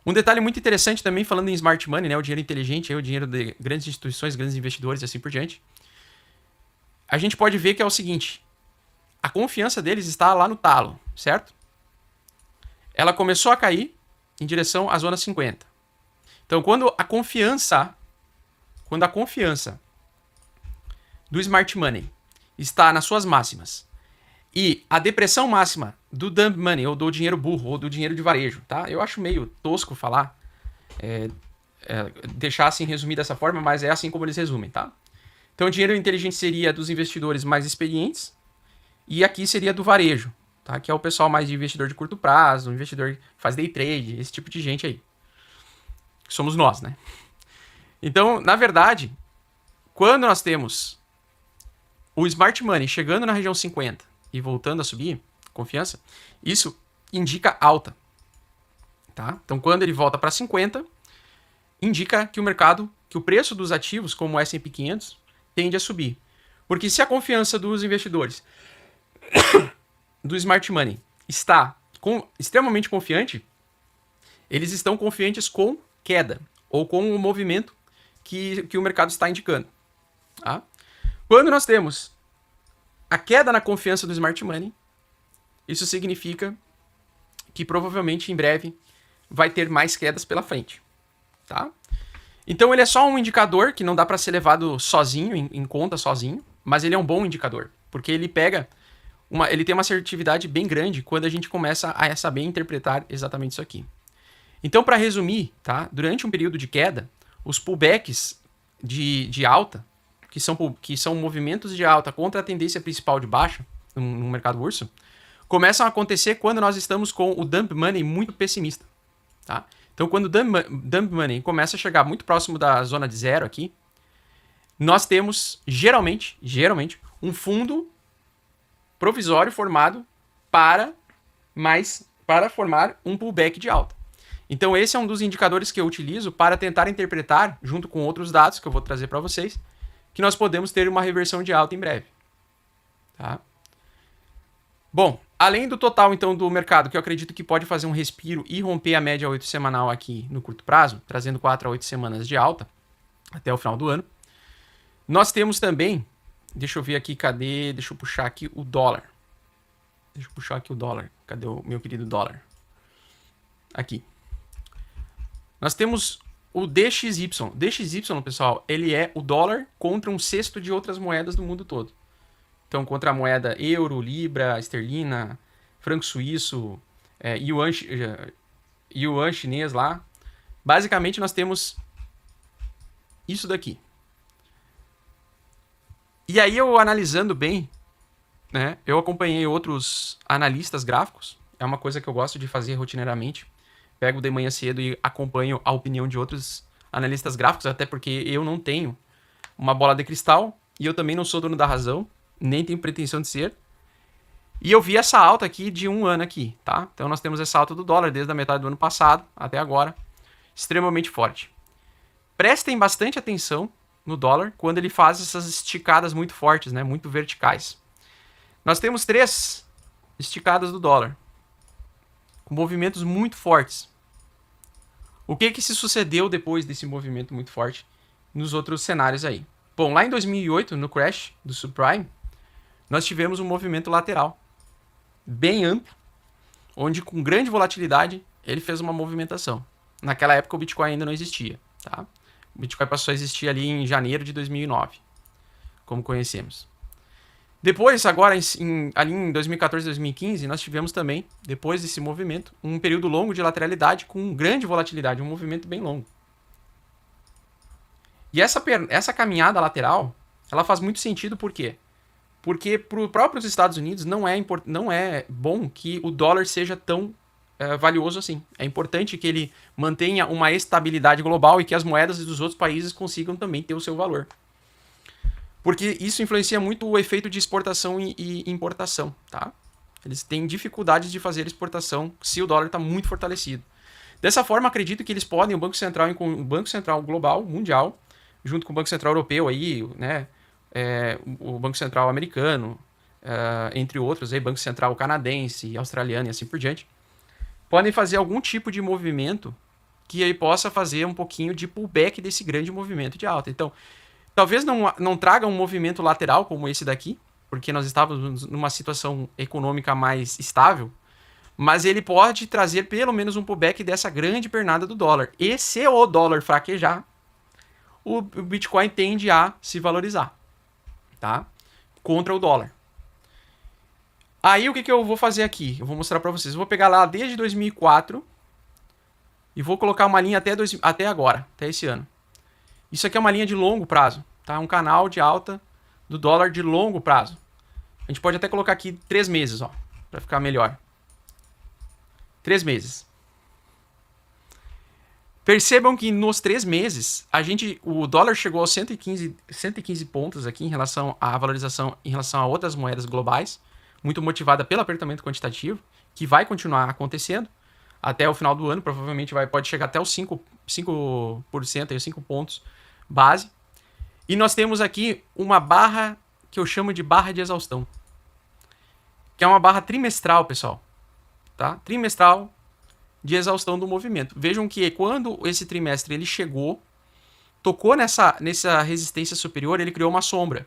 Um detalhe muito interessante também, falando em smart money, né, o dinheiro inteligente, o dinheiro de grandes instituições, grandes investidores e assim por diante, a gente pode ver que é o seguinte, a confiança deles está lá no talo, certo? Ela começou a cair em direção à zona 50. Então, quando a confiança do smart money está nas suas máximas e a depressão máxima do dumb money, ou do dinheiro burro, ou do dinheiro de varejo, tá? Eu acho meio tosco falar, deixar assim resumir dessa forma, mas é assim como eles resumem, tá? Então, o dinheiro inteligente seria dos investidores mais experientes e aqui seria do varejo, tá? Que é o pessoal mais de investidor de curto prazo, investidor que faz day trade, esse tipo de gente aí. Que somos nós, né? Então, na verdade, quando nós temos o smart money chegando na região 50 e voltando a subir, confiança, isso indica alta. Tá? Então, quando ele volta para 50, indica que o mercado, que o preço dos ativos, como o S&P 500, tende a subir. Porque se a confiança dos investidores do smart money está extremamente confiante, eles estão confiantes com queda ou com o movimento que o mercado está indicando. Tá? Quando nós temos a queda na confiança do smart money, isso significa que provavelmente em breve vai ter mais quedas pela frente. Tá? Então ele é só um indicador que não dá para ser levado sozinho, em conta sozinho, mas ele é um bom indicador, porque ele ele tem uma assertividade bem grande quando a gente começa a saber interpretar exatamente isso aqui. Então, para resumir, tá? Durante um período de queda, os pullbacks de alta, que são movimentos de alta contra a tendência principal de baixa no mercado bursátil, começam a acontecer quando nós estamos com o dump money muito pessimista. Tá? Então, quando o dump money começa a chegar muito próximo da zona de zero aqui, nós temos, geralmente, um fundo provisório formado para formar um pullback de alta. Então, esse é um dos indicadores que eu utilizo para tentar interpretar, junto com outros dados que eu vou trazer para vocês, que nós podemos ter uma reversão de alta em breve. Tá? Bom, além do total, então, do mercado, que eu acredito que pode fazer um respiro e romper a média 8 semanal aqui no curto prazo, trazendo 4 a 8 semanas de alta até o final do ano, nós temos também, deixa eu ver aqui, deixa eu puxar aqui o dólar. Cadê o meu querido dólar? Aqui. Nós temos o DXY. DXY, pessoal, ele é o dólar contra um cesto de outras moedas do mundo todo. Então, contra a moeda euro, libra, esterlina, franco suíço, yuan chinês lá. Basicamente, nós temos isso daqui. E aí, eu analisando bem, né, eu acompanhei outros analistas gráficos. É uma coisa que eu gosto de fazer rotineiramente. Pego de manhã cedo e acompanho a opinião de outros analistas gráficos, até porque eu não tenho uma bola de cristal e eu também não sou dono da razão, nem tenho pretensão de ser. E eu vi essa alta aqui de um ano aqui, tá? Então nós temos essa alta do dólar desde a metade do ano passado até agora, extremamente forte. Prestem bastante atenção no dólar quando ele faz essas esticadas muito fortes, né? Muito verticais. Nós temos 3 esticadas do dólar, com movimentos muito fortes. O que se sucedeu depois desse movimento muito forte nos outros cenários aí? Bom, lá em 2008, no crash do subprime, nós tivemos um movimento lateral bem amplo, onde com grande volatilidade ele fez uma movimentação. Naquela época o Bitcoin ainda não existia. Tá? O Bitcoin passou a existir ali em janeiro de 2009, como conhecemos. Depois, agora, ali em 2014 e 2015, nós tivemos também, depois desse movimento, um período longo de lateralidade com grande volatilidade, um movimento bem longo. E essa caminhada lateral, ela faz muito sentido, por quê? Porque para os próprios Estados Unidos não é bom que o dólar seja tão valioso assim. É importante que ele mantenha uma estabilidade global e que as moedas dos outros países consigam também ter o seu valor. Porque isso influencia muito o efeito de exportação e importação, tá? Eles têm dificuldades de fazer exportação se o dólar está muito fortalecido. Dessa forma, acredito que eles podem, o Banco Central Global, Mundial, junto com o Banco Central Europeu, aí, né, o Banco Central Americano, entre outros, aí, Banco Central Canadense, Australiano e assim por diante, podem fazer algum tipo de movimento que ele possa fazer um pouquinho de pullback desse grande movimento de alta. Então, talvez não traga um movimento lateral como esse daqui, porque nós estávamos numa situação econômica mais estável, mas ele pode trazer pelo menos um pullback dessa grande pernada do dólar. E se o dólar fraquejar, o Bitcoin tende a se valorizar, tá? Contra o dólar. Aí o que eu vou fazer aqui? Eu vou mostrar para vocês. Eu vou pegar lá desde 2004 e vou colocar uma linha até agora, até esse ano. Isso aqui é uma linha de longo prazo, tá? Um canal de alta do dólar de longo prazo. A gente pode até colocar aqui 3 meses, ó, para ficar melhor. 3 meses. Percebam que nos 3 meses, o dólar chegou aos 115 pontos aqui em relação à valorização em relação a outras moedas globais, muito motivada pelo apertamento quantitativo, que vai continuar acontecendo até o final do ano, provavelmente pode chegar até os 5% aí, 5 pontos base. E nós temos aqui uma barra que eu chamo de barra de exaustão, que é uma barra trimestral, pessoal, tá? Trimestral de exaustão do movimento. Vejam que quando esse trimestre ele chegou, tocou nessa resistência superior, ele criou uma sombra.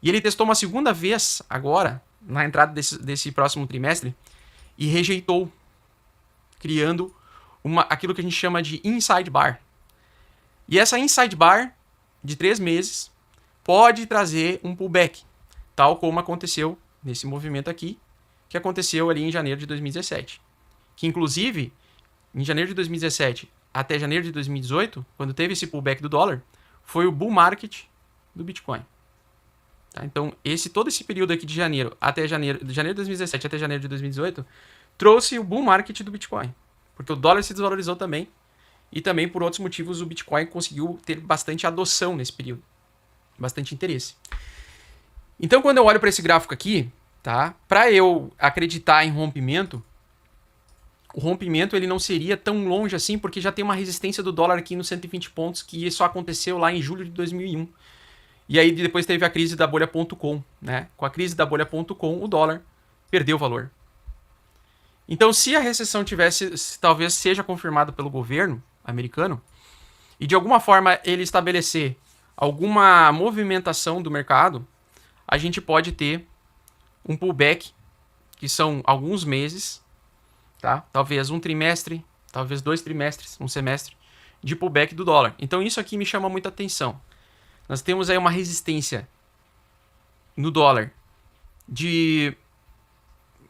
E ele testou uma segunda vez agora, na entrada desse próximo trimestre, e rejeitou, criando aquilo que a gente chama de inside bar. E essa inside bar de 3 meses pode trazer um pullback, tal como aconteceu nesse movimento aqui, que aconteceu ali em janeiro de 2017. Que inclusive, em janeiro de 2017 até janeiro de 2018, quando teve esse pullback do dólar, foi o bull market do Bitcoin. Tá? Então, todo esse período aqui de janeiro de 2017 até janeiro de 2018, trouxe o bull market do Bitcoin. Porque o dólar se desvalorizou também, e também por outros motivos o Bitcoin conseguiu ter bastante adoção nesse período. Bastante interesse. Então, quando eu olho para esse gráfico aqui, tá? Para eu acreditar em rompimento, o rompimento ele não seria tão longe assim, porque já tem uma resistência do dólar aqui nos 120 pontos, que só aconteceu lá em julho de 2001. E aí depois teve a crise da bolha.com, né? Com a crise da bolha.com, o dólar perdeu valor. Então, se a recessão talvez seja confirmada pelo governo americano, e de alguma forma ele estabelecer alguma movimentação do mercado, a gente pode ter um pullback, que são alguns meses, tá? Talvez um trimestre, talvez 2 trimestres, um semestre, de pullback do dólar. Então isso aqui me chama muita atenção. Nós temos aí uma resistência no dólar de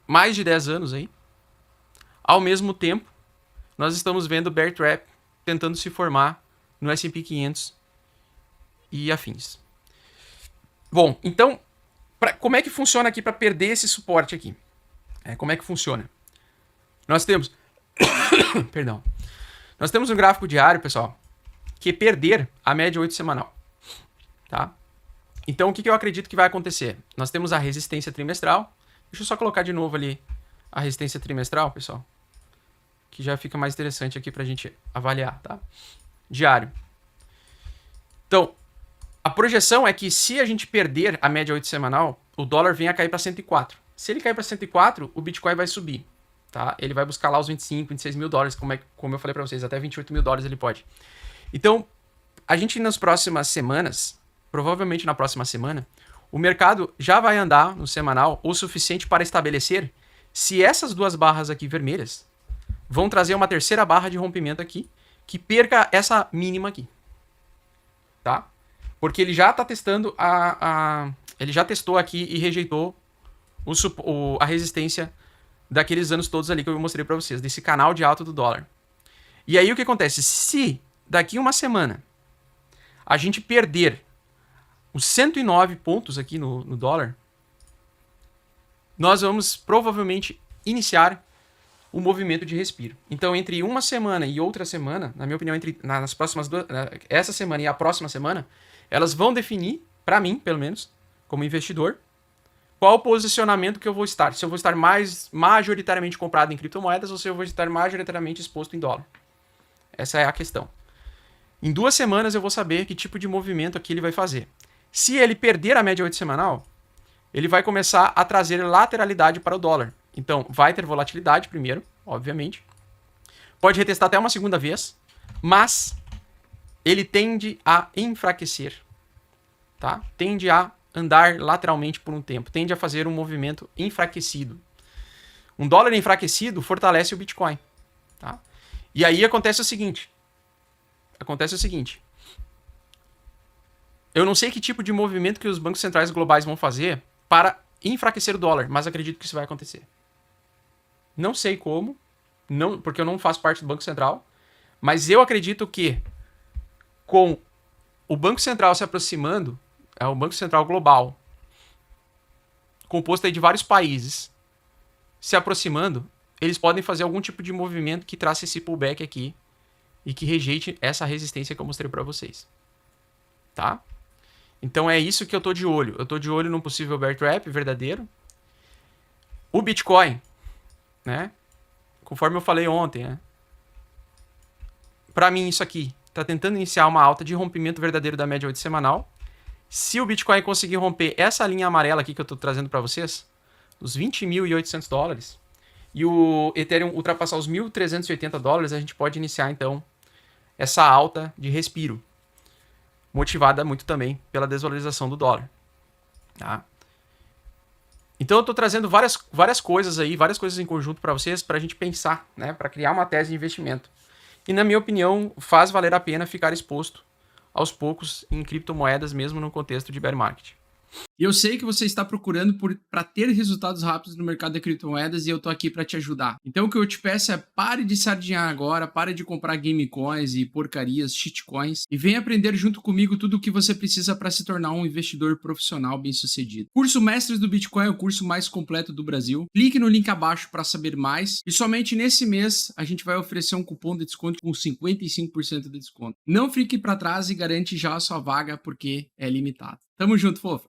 mais de 10 anos aí. Ao mesmo tempo, nós estamos vendo bear trap tentando se formar no S&P 500 e afins. Bom, então, como é que funciona aqui para perder esse suporte aqui? Como é que funciona? Nós temos... Perdão. Nós temos um gráfico diário, pessoal, que perder a média 8 semanal. Tá? Então, o que eu acredito que vai acontecer? Nós temos a resistência trimestral. Deixa eu só colocar de novo ali a resistência trimestral, pessoal, que já fica mais interessante aqui para a gente avaliar, tá? Diário. Então, a projeção é que se a gente perder a média 8 semanal, o dólar venha a cair para 104. Se ele cair para 104, o Bitcoin vai subir, tá? Ele vai buscar lá os 25, 26 mil dólares, como eu falei para vocês, até 28 mil dólares ele pode. Então, a gente nas próximas semanas, provavelmente na próxima semana, o mercado já vai andar no semanal o suficiente para estabelecer se essas duas barras aqui vermelhas vão trazer uma terceira barra de rompimento aqui, que perca essa mínima aqui. Tá? Porque ele já está testando ele já testou aqui e rejeitou a resistência daqueles anos todos ali que eu mostrei para vocês, desse canal de alta do dólar. E aí o que acontece? Se daqui uma semana a gente perder os 109 pontos aqui no dólar, nós vamos provavelmente iniciar o movimento de respiro. Então, entre uma semana e outra semana, na minha opinião, nas próximas essa semana e a próxima semana, elas vão definir, para mim, pelo menos, como investidor, qual o posicionamento que eu vou estar. Se eu vou estar mais majoritariamente comprado em criptomoedas ou se eu vou estar majoritariamente exposto em dólar. Essa é a questão. Em 2 semanas eu vou saber que tipo de movimento aqui ele vai fazer. Se ele perder a média 8 semanal, ele vai começar a trazer lateralidade para o dólar. Então, vai ter volatilidade primeiro, obviamente. Pode retestar até uma segunda vez, mas ele tende a enfraquecer, tá? Tende a andar lateralmente por um tempo, tende a fazer um movimento enfraquecido. Um dólar enfraquecido fortalece o Bitcoin, tá? E aí acontece o seguinte, eu não sei que tipo de movimento que os bancos centrais globais vão fazer para enfraquecer o dólar, mas acredito que isso vai acontecer. Não sei como, não, porque eu não faço parte do Banco Central, mas eu acredito que com o Banco Central se aproximando, é o Banco Central Global, composto aí de vários países, se aproximando, eles podem fazer algum tipo de movimento que traça esse pullback aqui e que rejeite essa resistência que eu mostrei para vocês. Tá? Então é isso que eu tô de olho. Eu tô de olho num possível bear trap verdadeiro. O Bitcoin, né? Conforme eu falei ontem, né? Para mim isso aqui tá tentando iniciar uma alta de rompimento verdadeiro da média 8 semanal. Se o Bitcoin conseguir romper essa linha amarela aqui que eu tô trazendo para vocês, os 20.800 dólares, e o Ethereum ultrapassar os 1.380 dólares, a gente pode iniciar então essa alta de respiro, motivada muito também pela desvalorização do dólar. Tá? Então eu estou trazendo várias coisas aí, várias coisas em conjunto para vocês, para a gente pensar, né, para criar uma tese de investimento. E na minha opinião, faz valer a pena ficar exposto aos poucos em criptomoedas, mesmo no contexto de bear market. E eu sei que você está procurando para ter resultados rápidos no mercado de criptomoedas e eu tô aqui para te ajudar. Então o que eu te peço é pare de sardinhar agora, pare de comprar game coins e porcarias, shitcoins e vem aprender junto comigo tudo o que você precisa para se tornar um investidor profissional bem-sucedido. Curso Mestres do Bitcoin é o curso mais completo do Brasil. Clique no link abaixo para saber mais e somente nesse mês a gente vai oferecer um cupom de desconto com 55% de desconto. Não fique para trás e garante já a sua vaga porque é limitado. Tamo junto, fofo!